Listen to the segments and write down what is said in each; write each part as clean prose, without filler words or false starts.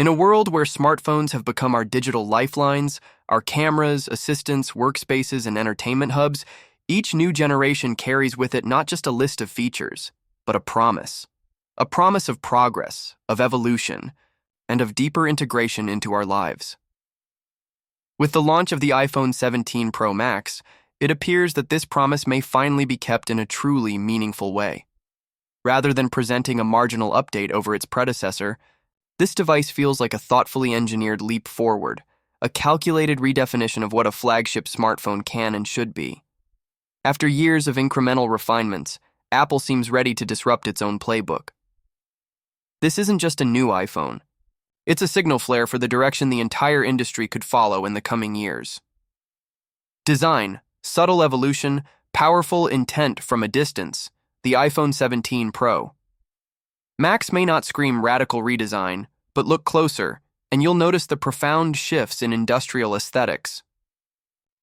In a world where smartphones have become our digital lifelines, our cameras, assistants, workspaces, and entertainment hubs, each new generation carries with it not just a list of features, but a promise. A promise of progress, of evolution, and of deeper integration into our lives. With the launch of the iPhone 17 Pro Max, it appears that this promise may finally be kept in a truly meaningful way. Rather than presenting a marginal update over its predecessor, this device feels like a thoughtfully engineered leap forward, a calculated redefinition of what a flagship smartphone can and should be. After years of incremental refinements, Apple seems ready to disrupt its own playbook. This isn't just a new iPhone. It's a signal flare for the direction the entire industry could follow in the coming years. Design, subtle evolution, powerful intent from a distance, the iPhone 17 Pro. Max may not scream radical redesign, but look closer, and you'll notice the profound shifts in industrial aesthetics.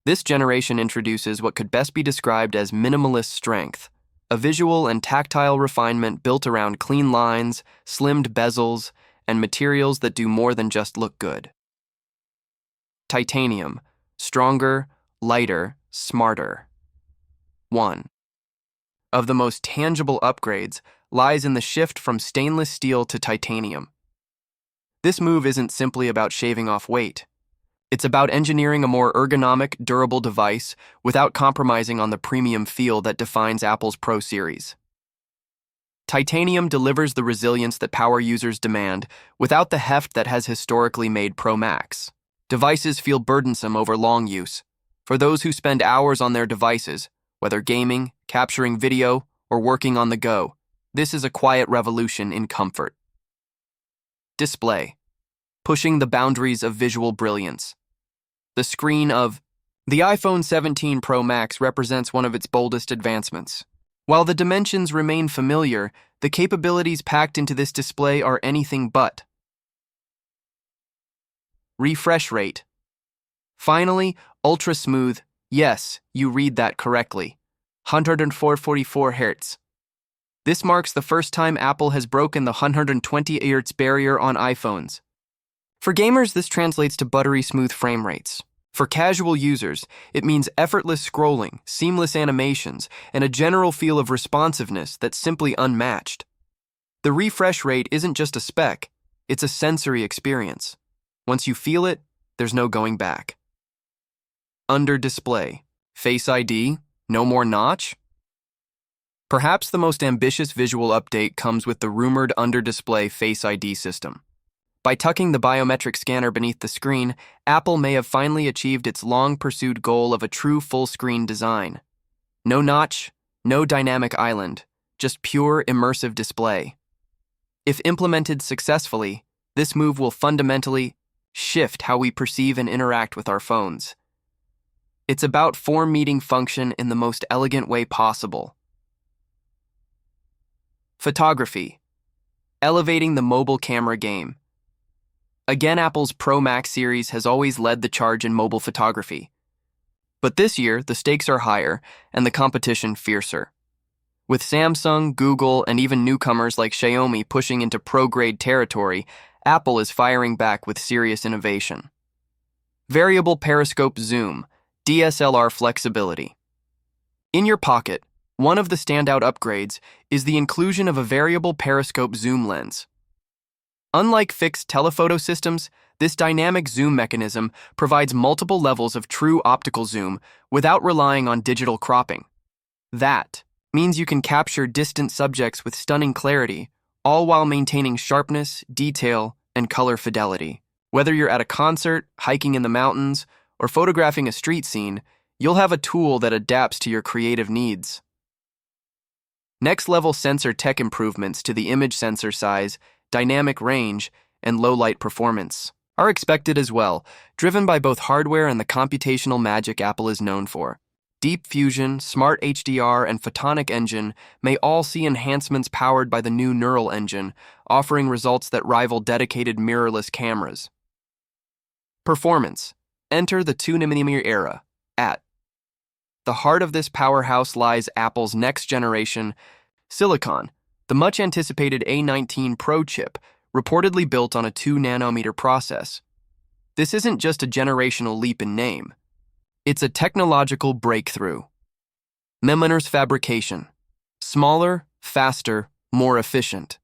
This generation introduces what could best be described as minimalist strength, a visual and tactile refinement built around clean lines, slimmed bezels, and materials that do more than just look good. Titanium, stronger, lighter, smarter. 1. Of the most tangible upgrades lies in the shift from stainless steel to titanium. This move isn't simply about shaving off weight. It's about engineering a more ergonomic, durable device without compromising on the premium feel that defines Apple's Pro series. Titanium delivers the resilience that power users demand without the heft that has historically made Pro Max. Devices feel burdensome over long use. For those who spend hours on their devices, whether gaming, capturing video, or working on the go, this is a quiet revolution in comfort. Display, pushing the boundaries of visual brilliance. The screen of the iPhone 17 Pro Max represents one of its boldest advancements. While the dimensions remain familiar, the capabilities packed into this display are anything but. Refresh rate. Finally, ultra smooth. Yes, you read that correctly. 144 Hz. This marks the first time Apple has broken the 120 Hz barrier on iPhones. For gamers, this translates to buttery smooth frame rates. For casual users, it means effortless scrolling, seamless animations, and a general feel of responsiveness that's simply unmatched. The refresh rate isn't just a spec, it's a sensory experience. Once you feel it, there's no going back. Under display, Face ID, no more notch? Perhaps the most ambitious visual update comes with the rumored under-display Face ID system. By tucking the biometric scanner beneath the screen, Apple may have finally achieved its long-pursued goal of a true full-screen design. No notch, no dynamic island, just pure immersive display. If implemented successfully, this move will fundamentally shift how we perceive and interact with our phones. It's about form-meeting function in the most elegant way possible. Photography, elevating the mobile camera game. Again, Apple's Pro Max series has always led the charge in mobile photography. But this year, the stakes are higher and the competition fiercer. With Samsung, Google, and even newcomers like Xiaomi pushing into pro-grade territory, Apple is firing back with serious innovation. Variable Periscope zoom, DSLR flexibility. In your pocket, one of the standout upgrades is the inclusion of a variable periscope zoom lens. Unlike fixed telephoto systems, this dynamic zoom mechanism provides multiple levels of true optical zoom without relying on digital cropping. That means you can capture distant subjects with stunning clarity, all while maintaining sharpness, detail, and color fidelity. Whether you're at a concert, hiking in the mountains, or photographing a street scene, you'll have a tool that adapts to your creative needs. Next-level sensor tech improvements to the image sensor size, dynamic range, and low-light performance are expected as well, driven by both hardware and the computational magic Apple is known for. Deep Fusion, Smart HDR, and Photonic Engine may all see enhancements powered by the new Neural Engine, offering results that rival dedicated mirrorless cameras. Performance. Enter the 2nm era. At the heart of this powerhouse lies Apple's next-generation Silicon, the much-anticipated A19 Pro chip, reportedly built on a 2-nanometer process. This isn't just a generational leap in name. It's a technological breakthrough. Millimeters fabrication. Smaller, faster, more efficient.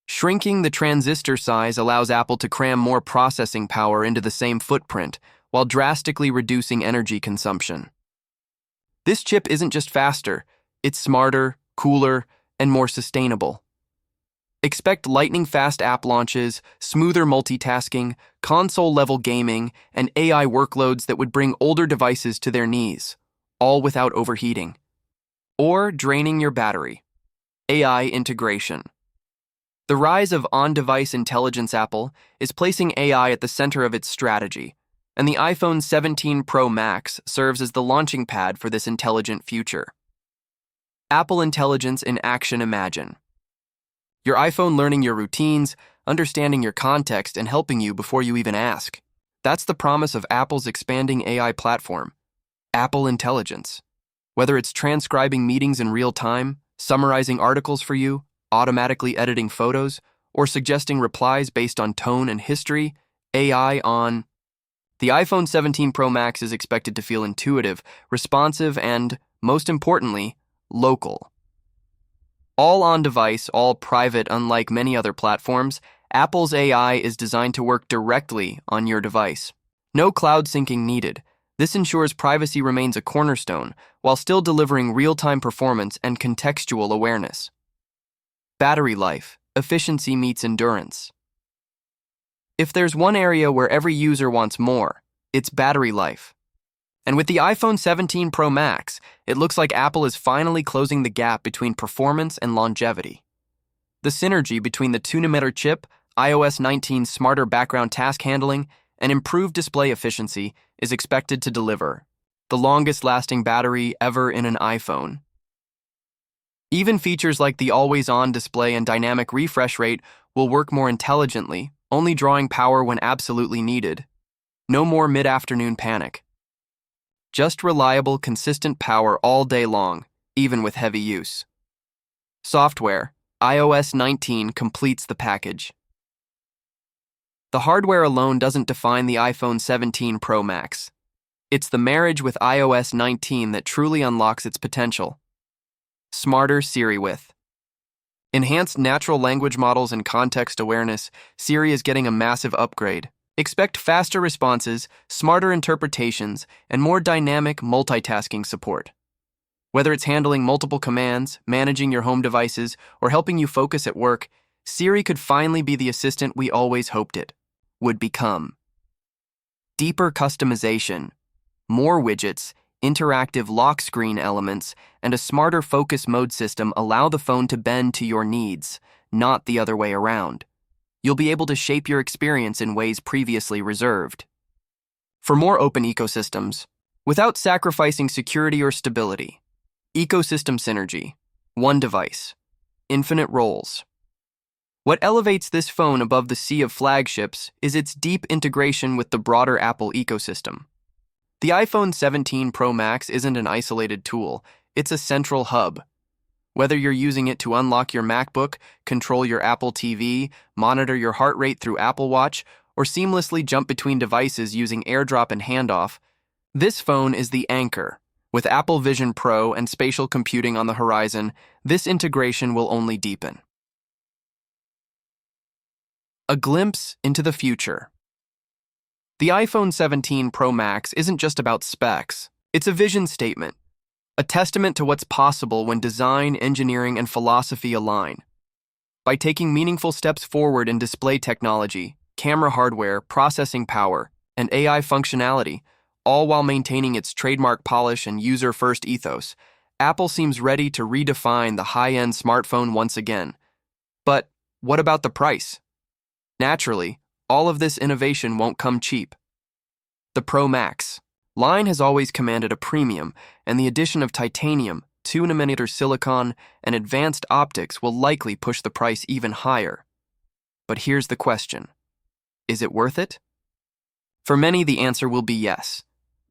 Shrinking the transistor size allows Apple to cram more processing power into the same footprint while drastically reducing energy consumption. This chip isn't just faster, it's smarter, cooler, and more sustainable. Expect lightning-fast app launches, smoother multitasking, console-level gaming, and AI workloads that would bring older devices to their knees, all without overheating or draining your battery. AI integration. The rise of on-device intelligence. Apple is placing AI at the center of its strategy, and the iPhone 17 Pro Max serves as the launching pad for this intelligent future. Apple Intelligence in action. Imagine your iPhone learning your routines, understanding your context, and helping you before you even ask. That's the promise of Apple's expanding AI platform, Apple Intelligence. Whether it's transcribing meetings in real time, summarizing articles for you, automatically editing photos, or suggesting replies based on tone and history, AI on the iPhone 17 Pro Max is expected to feel intuitive, responsive, and, most importantly, local. All on-device, all private. Unlike many other platforms, Apple's AI is designed to work directly on your device. No cloud syncing needed. This ensures privacy remains a cornerstone while still delivering real-time performance and contextual awareness. Battery life. Efficiency meets endurance. If there's one area where every user wants more, it's battery life. And with the iPhone 17 Pro Max, it looks like Apple is finally closing the gap between performance and longevity. The synergy between the 2-nanometer chip, iOS 19's smarter background task handling, and improved display efficiency is expected to deliver the longest-lasting battery ever in an iPhone. Even features like the always-on display and dynamic refresh rate will work more intelligently, only drawing power when absolutely needed. No more mid-afternoon panic. Just reliable, consistent power all day long, even with heavy use. Software. iOS 19 completes the package. The hardware alone doesn't define the iPhone 17 Pro Max. It's the marriage with iOS 19 that truly unlocks its potential. Smarter Siri with enhanced natural language models and context awareness. Siri is getting a massive upgrade. Expect faster responses, smarter interpretations, and more dynamic multitasking support. Whether it's handling multiple commands, managing your home devices, or helping you focus at work, Siri could finally be the assistant we always hoped it would become. Deeper customization, more widgets, interactive lock screen elements, and a smarter focus mode system allow the phone to bend to your needs, not the other way around. You'll be able to shape your experience in ways previously reserved. For more open ecosystems, without sacrificing security or stability. Ecosystem synergy, one device, infinite roles. What elevates this phone above the sea of flagships is its deep integration with the broader Apple ecosystem. The iPhone 17 Pro Max isn't an isolated tool, it's a central hub. Whether you're using it to unlock your MacBook, control your Apple TV, monitor your heart rate through Apple Watch, or seamlessly jump between devices using AirDrop and handoff, this phone is the anchor. With Apple Vision Pro and spatial computing on the horizon, this integration will only deepen. A glimpse into the future. The iPhone 17 Pro Max isn't just about specs, it's a vision statement, a testament to what's possible when design, engineering, and philosophy align. By taking meaningful steps forward in display technology, camera hardware, processing power, and AI functionality, all while maintaining its trademark polish and user-first ethos, Apple seems ready to redefine the high-end smartphone once again. But what about the price? Naturally, all of this innovation won't come cheap. The Pro Max line has always commanded a premium, and the addition of titanium, 2-nanometer silicon, and advanced optics will likely push the price even higher. But here's the question. Is it worth it? For many, the answer will be yes.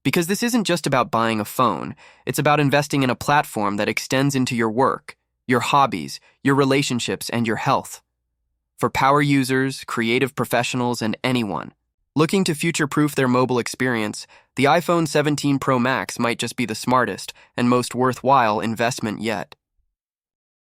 Because this isn't just about buying a phone, it's about investing in a platform that extends into your work, your hobbies, your relationships, and your health. For power users, creative professionals, and anyone looking to future-proof their mobile experience, the iPhone 17 Pro Max might just be the smartest and most worthwhile investment yet.